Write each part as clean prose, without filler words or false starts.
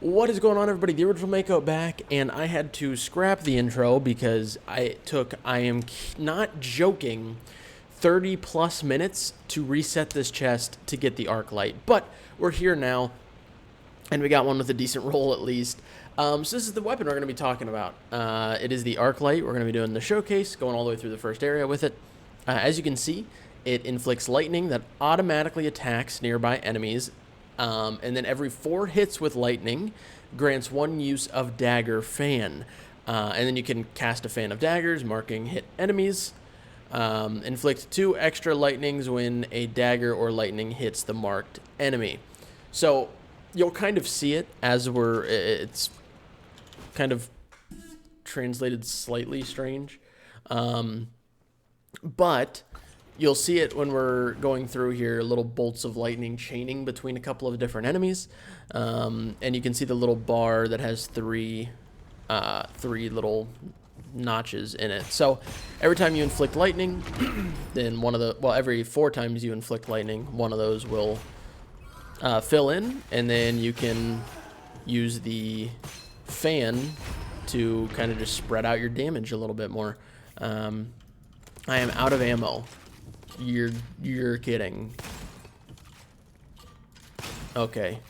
What is going on, everybody? The original Mako back, and I had to scrap the intro because I am not joking, 30 plus minutes to reset this chest to get the arc light. But we're here now, and we got one with a decent roll at least. So this is the weapon we're going to be talking about. It is the arc light. We're going to be doing the showcase, going all the way through the first area with it. As you can see, it inflicts lightning that automatically attacks nearby enemies. And then every 4 hits with lightning grants 1 use of Dagger Fan. And then you can cast a fan of daggers, marking hit enemies. Inflict 2 extra lightnings when a dagger or lightning hits the marked enemy. So you'll kind of see it as it's kind of translated slightly strange. But you'll see it when we're going through here, little bolts of lightning chaining between a couple of different enemies. And you can see the little bar that has three little notches in it. So every time you inflict lightning, then every 4 times you inflict lightning, one of those will fill in, and then you can use the fan to kind of just spread out your damage a little bit more. I am out of ammo. You're kidding. Okay.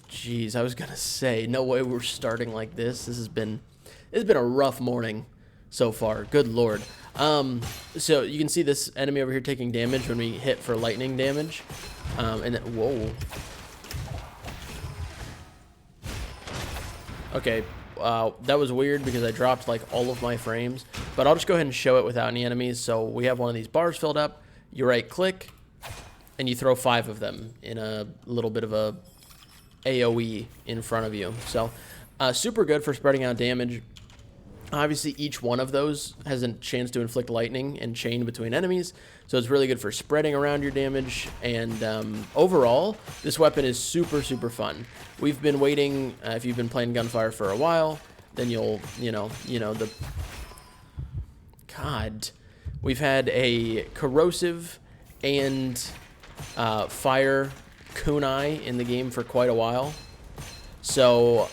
Jeez, I was gonna say, no way we're starting like this. It's been a rough morning so far. Good lord. So you can see this enemy over here taking damage when we hit for lightning damage. And then, whoa. Okay. That was weird because I dropped like all of my frames, but I'll just go ahead and show it without any enemies. So we have one of these bars filled up. You right click and you throw 5 of them in a little bit of a AoE in front of you. So super good for spreading out damage. Obviously each one of those has a chance to inflict lightning and chain between enemies, so it's really good for spreading around your damage. And overall, this weapon is super fun. We've been waiting, if you've been playing Gunfire for a while, then we've had a corrosive and fire kunai in the game for quite a while. So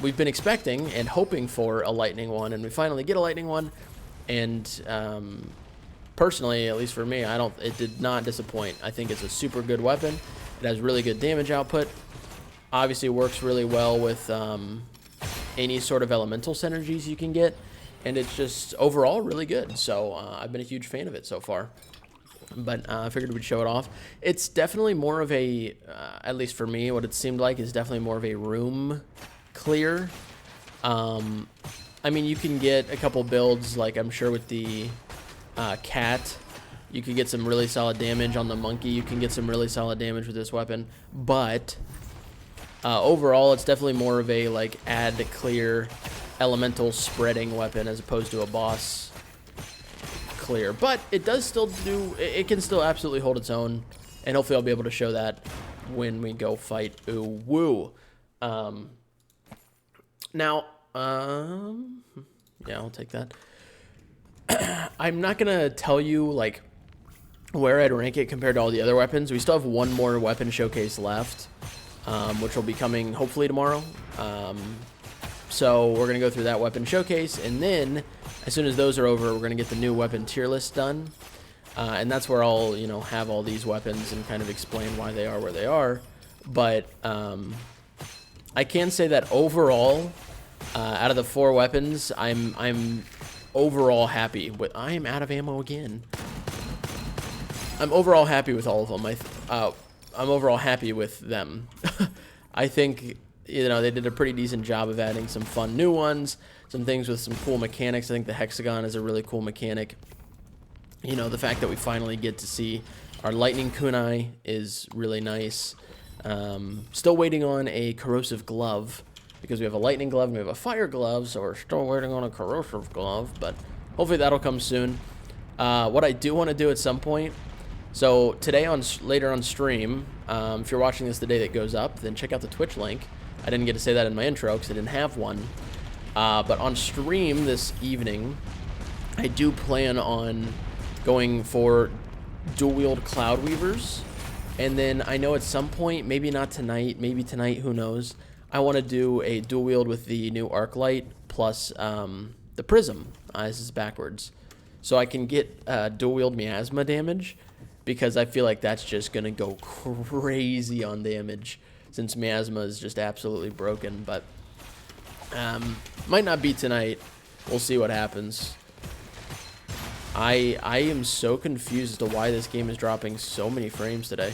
we've been expecting and hoping for a lightning one, and we finally get a lightning one. And personally, at least for me, it did not disappoint. I think it's a super good weapon. It has really good damage output. Obviously works really well with any sort of elemental synergies you can get. And it's just overall really good. So I've been a huge fan of it so far. But I figured we'd show it off. It's definitely more of a, at least for me, what it seemed like is definitely more of a room clear. I mean, you can get a couple builds, like I'm sure with the cat, you could get some really solid damage. On the monkey, you can get some really solid damage with this weapon. But overall, it's definitely more of a like add clear elemental spreading weapon as opposed to a boss clear. But it does still do, it can still absolutely hold its own, and hopefully I'll be able to show that when we go fight Ooh Woo. Now, yeah, I'll take that. I'm not gonna tell you like where I'd rank it compared to all the other weapons. We still have one more weapon showcase left, which will be coming hopefully tomorrow. So we're going to go through that weapon showcase, and then as soon as those are over, we're going to get the new weapon tier list done. And that's where I'll, have all these weapons and kind of explain why they are where they are. But I can say that overall, out of the 4 weapons, I'm overall happy with. I am out of ammo again. I'm overall happy with all of them. I'm overall happy with them. I think they did a pretty decent job of adding some fun new ones, some things with some cool mechanics. I think the hexagon is a really cool mechanic. The fact that we finally get to see our lightning kunai is really nice. Still waiting on a corrosive glove, because we have a lightning glove and we have a fire glove, so we're still waiting on a corrosive glove, but hopefully that'll come soon. What I do want to do at some point, so today later on stream, if you're watching this the day that goes up, then check out the Twitch link. I didn't get to say that in my intro because I didn't have one. But on stream this evening, I do plan on going for dual-wield Cloud Weavers. And then I know at some point, maybe not tonight, maybe tonight, who knows, I want to do a dual wield with the new arc light plus the prism. This is backwards. So I can get dual wield miasma damage, because I feel like that's just going to go crazy on damage, since miasma is just absolutely broken. But might not be tonight. We'll see what happens. I am so confused as to why this game is dropping so many frames today.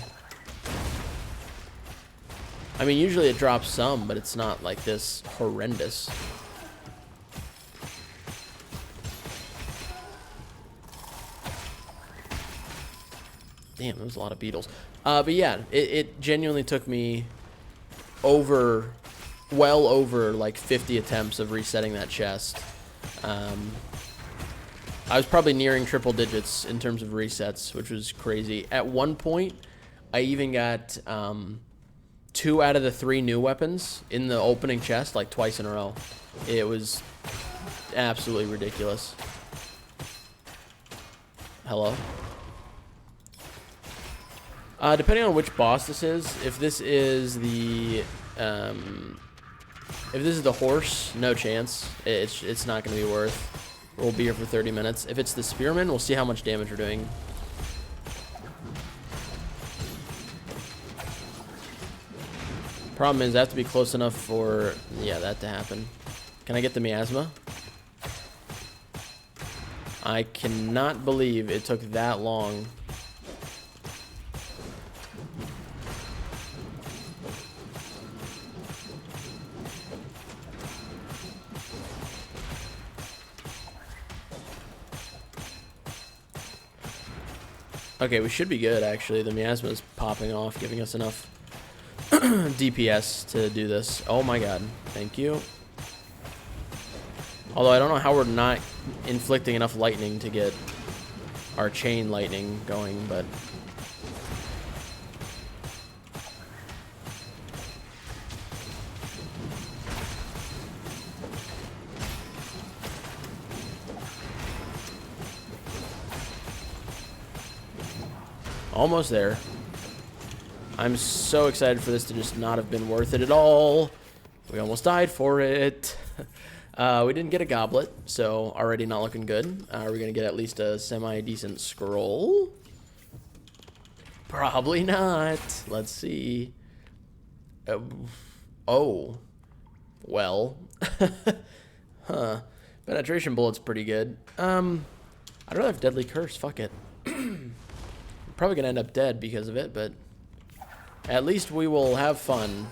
I mean, usually it drops some, but it's not like this horrendous. Damn, there was a lot of beetles. But yeah, it genuinely took me well over like 50 attempts of resetting that chest. I was probably nearing triple digits in terms of resets, which was crazy. At one point, I even got 2 out of the 3 new weapons in the opening chest, like twice in a row. It was absolutely ridiculous. Hello? Depending on which boss this is, if this is the horse, no chance. It's not going to be worth. We'll be here for 30 minutes. If it's the spearman, we'll see how much damage we're doing. Problem is, I have to be close enough for, yeah, that to happen. Can I get the miasma? I cannot believe it took that long. Okay, we should be good, actually. The miasma is popping off, giving us enough DPS to do this. Oh my god. Thank you. Although I don't know how we're not inflicting enough lightning to get our chain lightning going, but... almost there. I'm so excited for this to just not have been worth it at all. We almost died for it. We didn't get a goblet, so already not looking good. Are we going to get at least a semi-decent scroll? Probably not. Let's see. Oh. Well. Huh. Penetration bullet's pretty good. I'd rather have Deadly Curse. Fuck it. Probably gonna end up dead because of it, but at least we will have fun.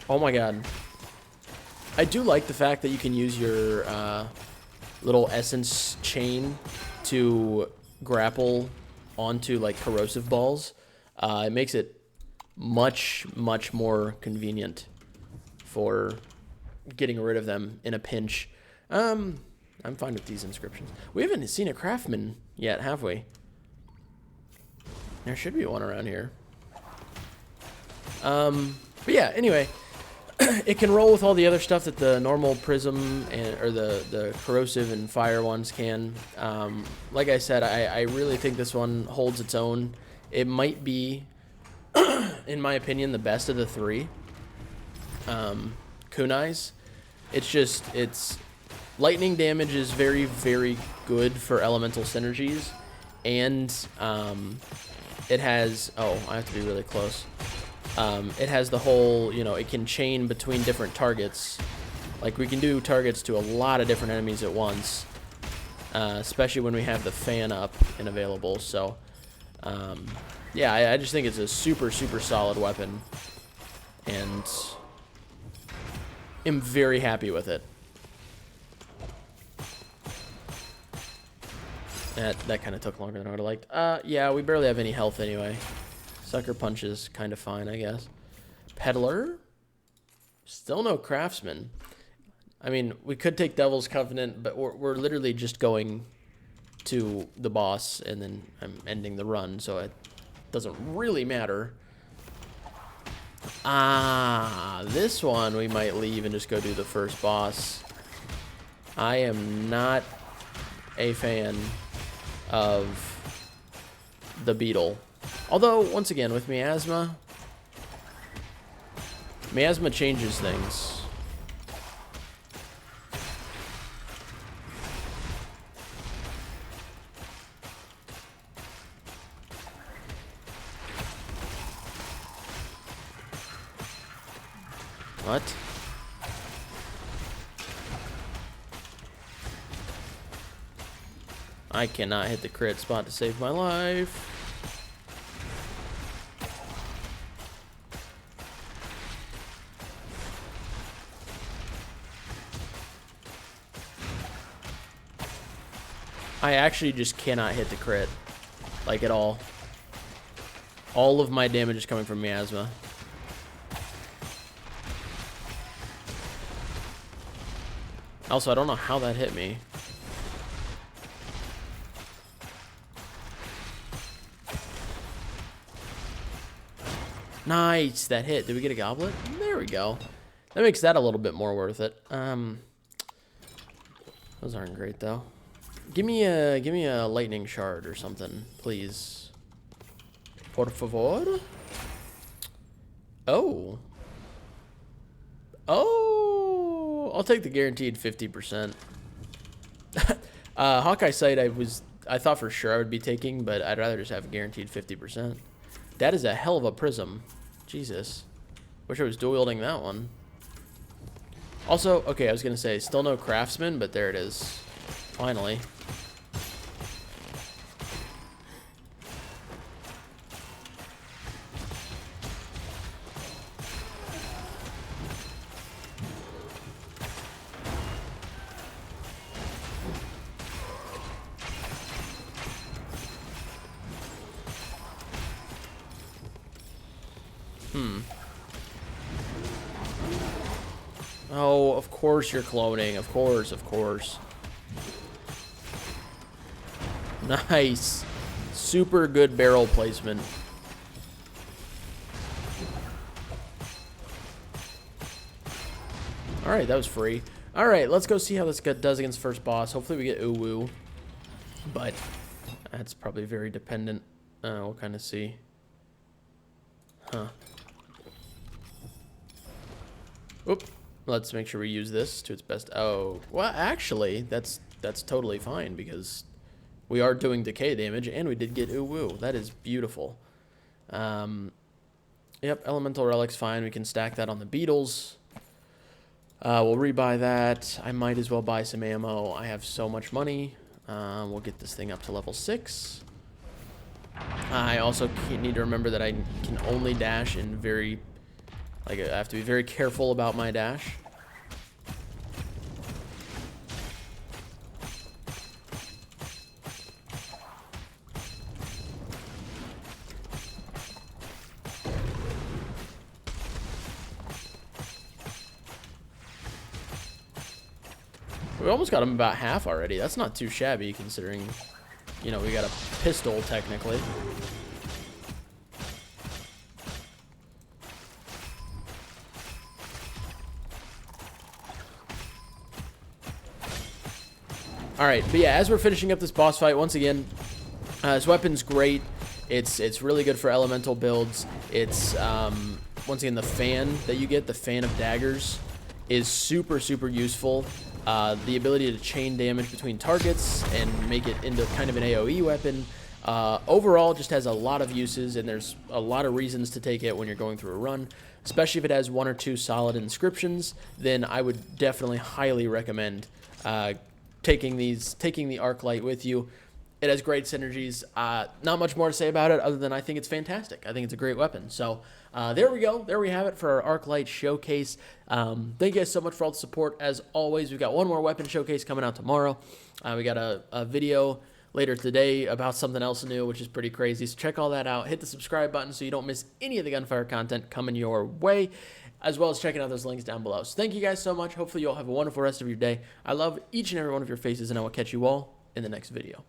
Oh my god. I do like the fact that you can use your little essence chain to grapple onto like corrosive balls. It makes it much more convenient for getting rid of them in a pinch. I'm fine with these inscriptions. We haven't seen a craftsman yet, have we? There should be one around here. But yeah, anyway, it can roll with all the other stuff that the normal prism or the corrosive and fire ones can. Like I said, I really think this one holds its own. It might be, in my opinion, the best of the 3 kunais. It's lightning damage is very good for elemental synergies, and it has, oh, I have to be really close. It has the whole, you know, it can chain between different targets. Like, we can do targets to a lot of different enemies at once, especially when we have the fan up and available. So yeah, I just think it's a super solid weapon, and am very happy with it. That kind of took longer than I would have liked. Yeah, we barely have any health anyway. Sucker Punch is kind of fine, I guess. Peddler? Still no craftsman. I mean, we could take Devil's Covenant, but we're literally just going to the boss, and then I'm ending the run, so it doesn't really matter. This one we might leave and just go do the first boss. I am not a fan of the beetle. Although, once again, with miasma changes things. What? I cannot hit the crit spot to save my life. I actually just cannot hit the crit, like, at all. All of my damage is coming from miasma. Also, I don't know how that hit me. Nice, that hit. Did we get a goblet? There we go. That makes that a little bit more worth it. Those aren't great though. Give me a lightning shard or something, please. Por favor. Oh. Oh, I'll take the guaranteed 50%. Hawkeye Sight I thought for sure I would be taking, but I'd rather just have a guaranteed 50%. That is a hell of a prism. Jesus. Wish I was dual wielding that one. Also, okay, I was gonna say still no craftsman, but there it is. Finally. Oh, of course you're cloning. Of course, of course. Nice. Super good barrel placement. Alright, that was free. Alright, let's go see how this does against first boss. Hopefully we get Uwu. But that's probably very dependent. We'll kind of see. Huh. Oop. Let's make sure we use this to its best. Oh, well, actually, that's totally fine because we are doing decay damage and we did get Uwu. That is beautiful. Yep, elemental relic's fine. We can stack that on the beetles. We'll rebuy that. I might as well buy some ammo. I have so much money. We'll get this thing up to level 6. I also need to remember that I can only dash in very... Like, I have to be very careful about my dash. We almost got him about half already. That's not too shabby considering, you know, we got a pistol technically. Alright, but yeah, as we're finishing up this boss fight, once again, this weapon's great. It's really good for elemental builds. It's, once again, the fan that you get, the fan of daggers, is super, super useful. The ability to chain damage between targets and make it into kind of an AoE weapon. Overall, just has a lot of uses, and there's a lot of reasons to take it when you're going through a run. Especially if it has 1 or 2 solid inscriptions, then I would definitely highly recommend taking the arc light with you. It has great synergies. Not much more to say about it other than I think it's fantastic. I think it's a great weapon. So there we go. There we have it for our arc light showcase. Thank you guys so much for all the support. As always, we've got one more weapon showcase coming out tomorrow. We got a video later today about something else new, which is pretty crazy. So check all that out. Hit the subscribe button so you don't miss any of the Gunfire content coming your way, as well as checking out those links down below. So thank you guys so much. Hopefully you all have a wonderful rest of your day. I love each and every one of your faces, and I will catch you all in the next video.